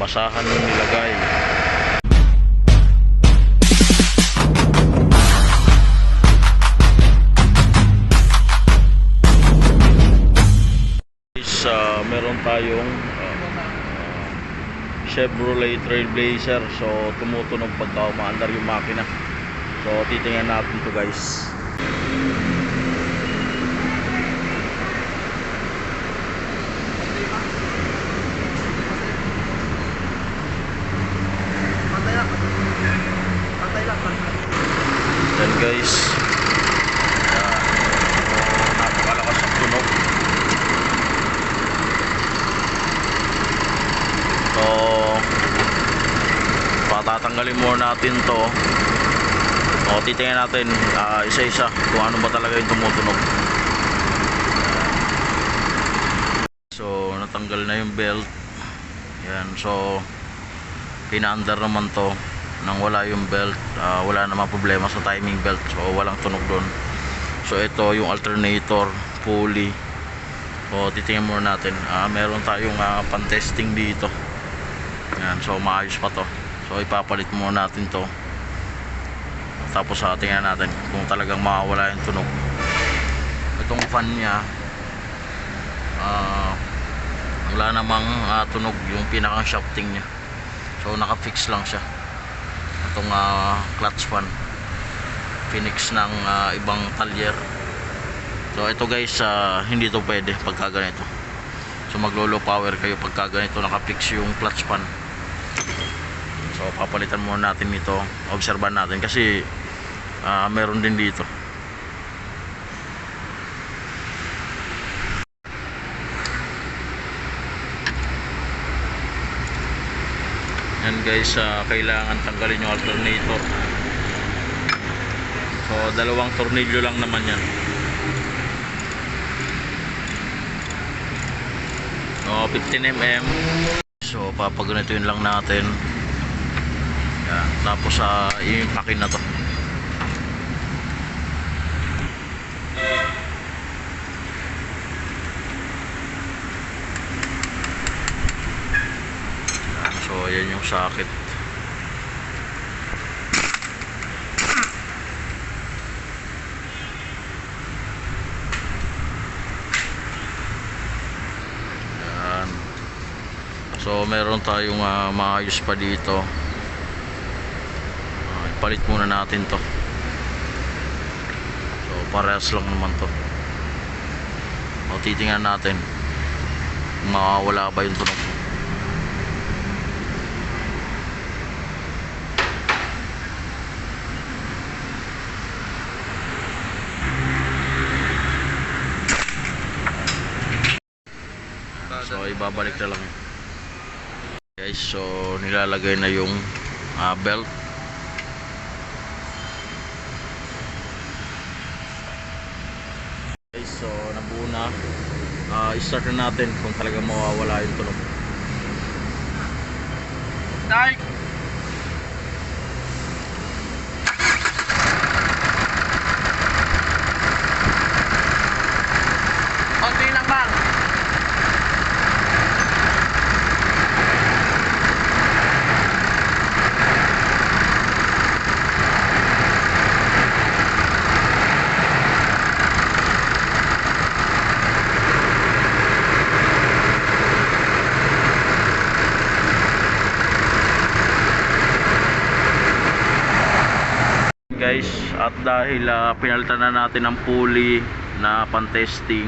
basahan yung nilagay. Meron tayong Chevrolet Trailblazer, so tumutunog pagka umaandar yung makina. So titingnan natin to guys. Then guys, napakalakas ang tunog. So patatanggalin muna natin to. O titingnan natin isa-isa kung ano ba talaga yung tumutunog. So natanggal na yung belt. Yan, so pinaandar naman to nang wala yung belt. Wala naman problema sa timing belt, so walang tunog doon. So ito yung alternator pulley. So titingnan muna natin. Meron tayong pan-testing dito. Yan, so maayos pa to. So ipapalit muna natin to. Tapos tingnan natin kung talagang mawawala yung tunog. Itong fan niya, wala namang tunog yung pinakang shafting niya. So naka-fix lang siya. Itong clutch fan, Phoenix ng ibang talyer. So ito guys, hindi to pwede pagka ganito. So maglo-low power kayo pagka ganito naka-fix yung clutch fan. So papalitan muna natin ito. Obserbahan natin kasi meron din dito. Yan guys, kailangan tanggalin yung alternator. So dalawang tornilyo lang naman yan. So 15mm. So papaganituin lang natin. Yan, tapos iimpakin na to. So ayan yung socket. Yan. So meron tayong maayos pa dito. Ipalit muna natin to. So parehas lang naman to. O titingnan natin kung mawawala ba yung tunog. So ibabalik na lang guys. So nilalagay na yung belt. Guys, so nabuo na. I-start na natin kung talagang mawawala yung tunog. Start! Konti lang bang? Guys, at dahil pinalitan na natin ang pulley na pan-testing,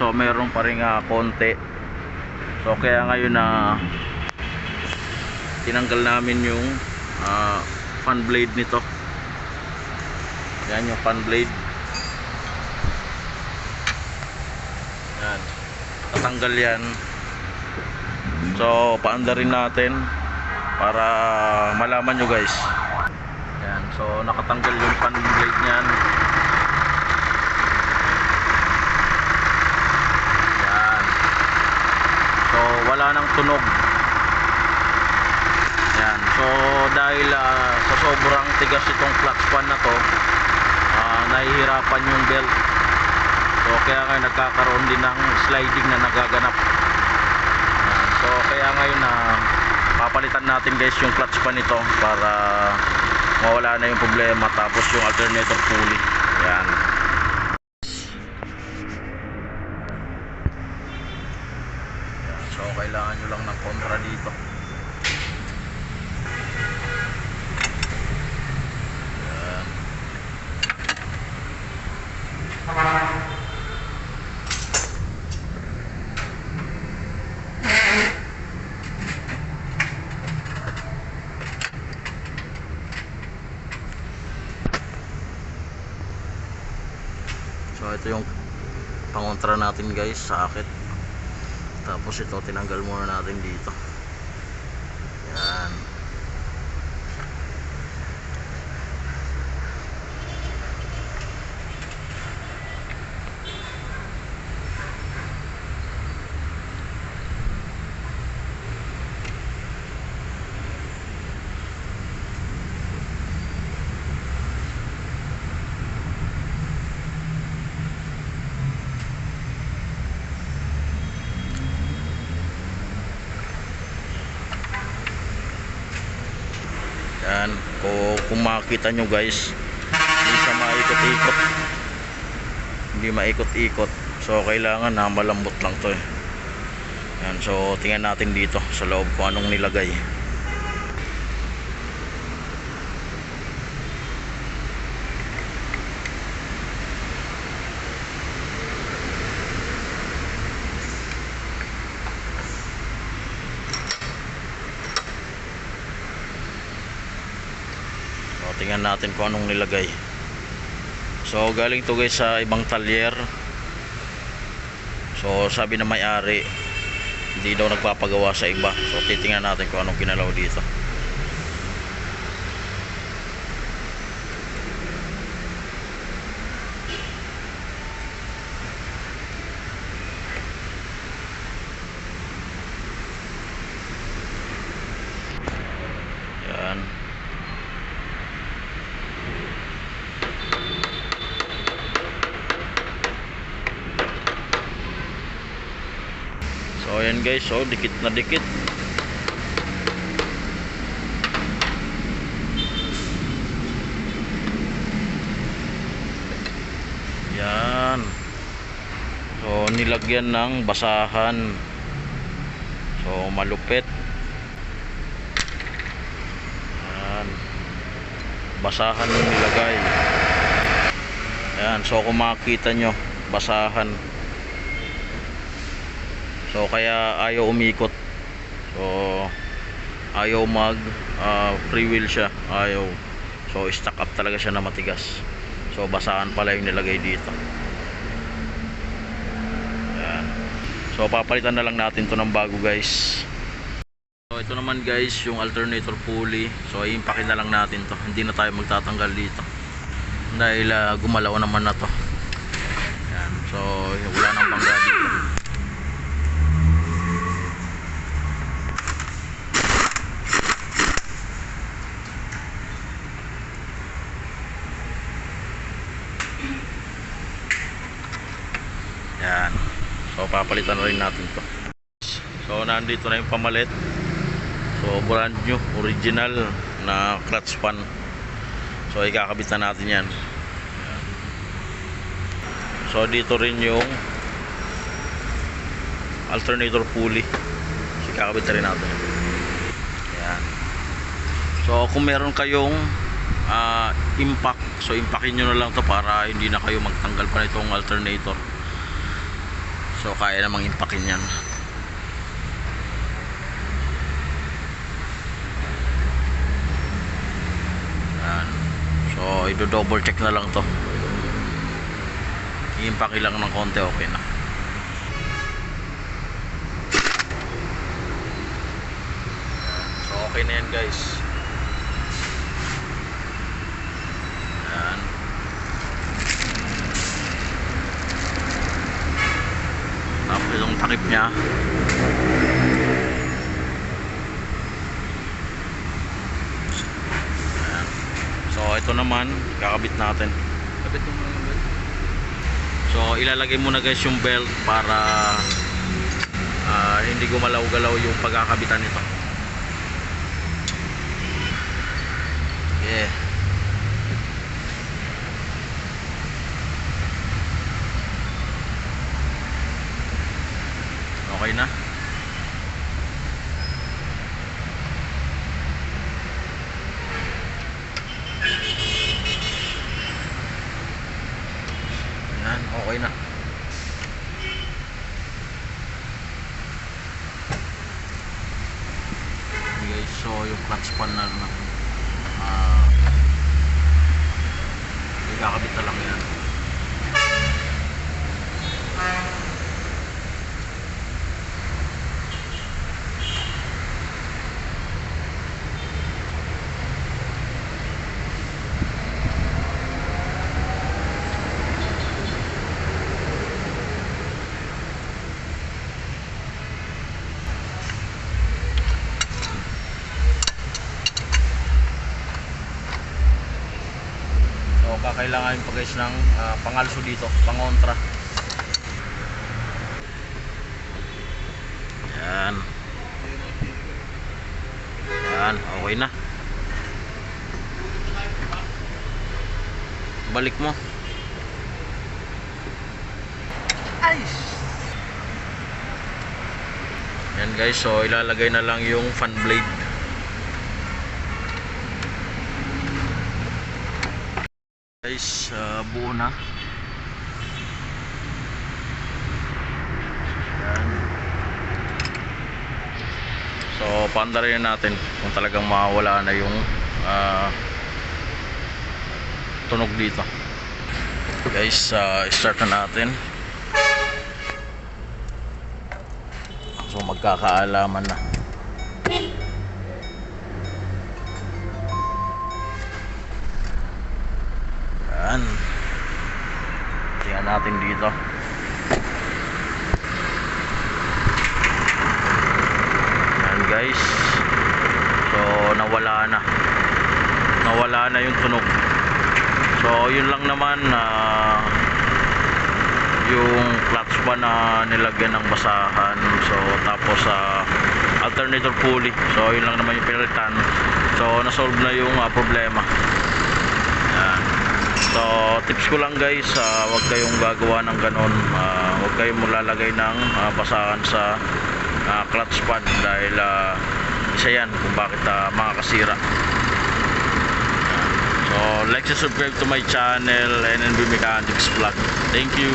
so meron pa rin konti. So kaya ngayon tinanggal namin yung fan blade nito. Yan yung fan blade. Yan, tatanggal yan. So paandarin natin para malaman nyo guys. Yan, so nakatanggal yung fan blade niyan. Yan. So wala nang tunog. Yan. So dahil sa sobrang tigas itong clutch pan na to, nahihirapan yung belt. So kaya ngayon nagkakaroon din ng sliding na nagaganap. Yan. So kaya ngayon papalitan natin guys yung clutch pan nito para mawala na yung problema, tapos yung alternator pulley. Yan. So kailangan nyo lang ng kontra dito. Yan. So ito yung pangontra natin guys sa akit. Tapos ito tinanggal muna natin dito. Yan. Yan, kung makikita nyo guys, hindi siya maikot-ikot, hindi maikot-ikot, so kailangan na malambot lang to eh. Yan, so tingnan natin dito sa loob kung anong nilagay. Tingnan natin kung anong nilagay. So galing to guys sa ibang talyer. So sabi na may-ari hindi daw nagpapagawa sa iba. So titingnan natin kung anong kinalaw dito. Yan. So ayan guys, so dikit na dikit. Yan. So nilagyan ng basahan. So malupit. Yan. Basahan yung nilagay. Yan, so kung makikita nyo, basahan. So kaya ayaw umikot. So ayaw mag free wheel siya. Ayaw. So stuck up talaga siya na matigas. So basahan pala yung nilagay dito. Yan. So papalitan na lang natin to ng bago guys. So ito naman guys yung alternator pulley. So iimpakin na lang natin to. Hindi na tayo magtatanggal dito. Dahil gumalaw naman na to. Yan. So wala nang bangga dito. Yan. So papalitan na rin natin to. So nandito na yung pamalit. So brand new, original na clutch pan. So ikakabit na natin yan. Yan. So dito rin yung alternator pulley. So ikakabit na rin natin. Yan. So kung meron kayong impact, so impakin nyo na lang to para hindi na kayo magtanggal pa nitong alternator. So kaya namang impakin yan. Yan. So i-double check na lang to. I-impakin lang ng konti, okay na. So okay na yan guys. Yan. Tapos itong takip niya. Ayan. So ito naman kakabit natin. Kabit mo muna yung belt. So ilalagay muna guys yung belt para hindi gumalaw-galaw yung pagkakabitan nito. Yeah. Okay na. Yan, okay na. Okay, so yung clutch pan na ikakabit na lang yan. So kakailangan pa guys ng pangalso dito, pangontra. Yan. Yan, okay na. Balik mo. Ayos. Yan guys, so ilalagay na lang yung fan blade. Guys, buo na. Yan. So paandarin natin kung talagang mawala na yung tunog dito. Guys, start na natin. So magkakaalaman na. Yan. Tingnan natin dito. Yan guys. So nawala na yung tunog. So yun lang naman, yung clutch pa na nilagyan ng basahan. So tapos alternator pulley. So yun lang naman yung pinalitan. So na-solve na yung problema. Yan. So tips ko lang guys, wag kayong gagawa ng ganon. Wag kayong maglalagay ng basahan sa clutch pad dahil isa yan kung bakit makakasira. So like and subscribe to my channel, NNB Mechanics Vlog. Thank you.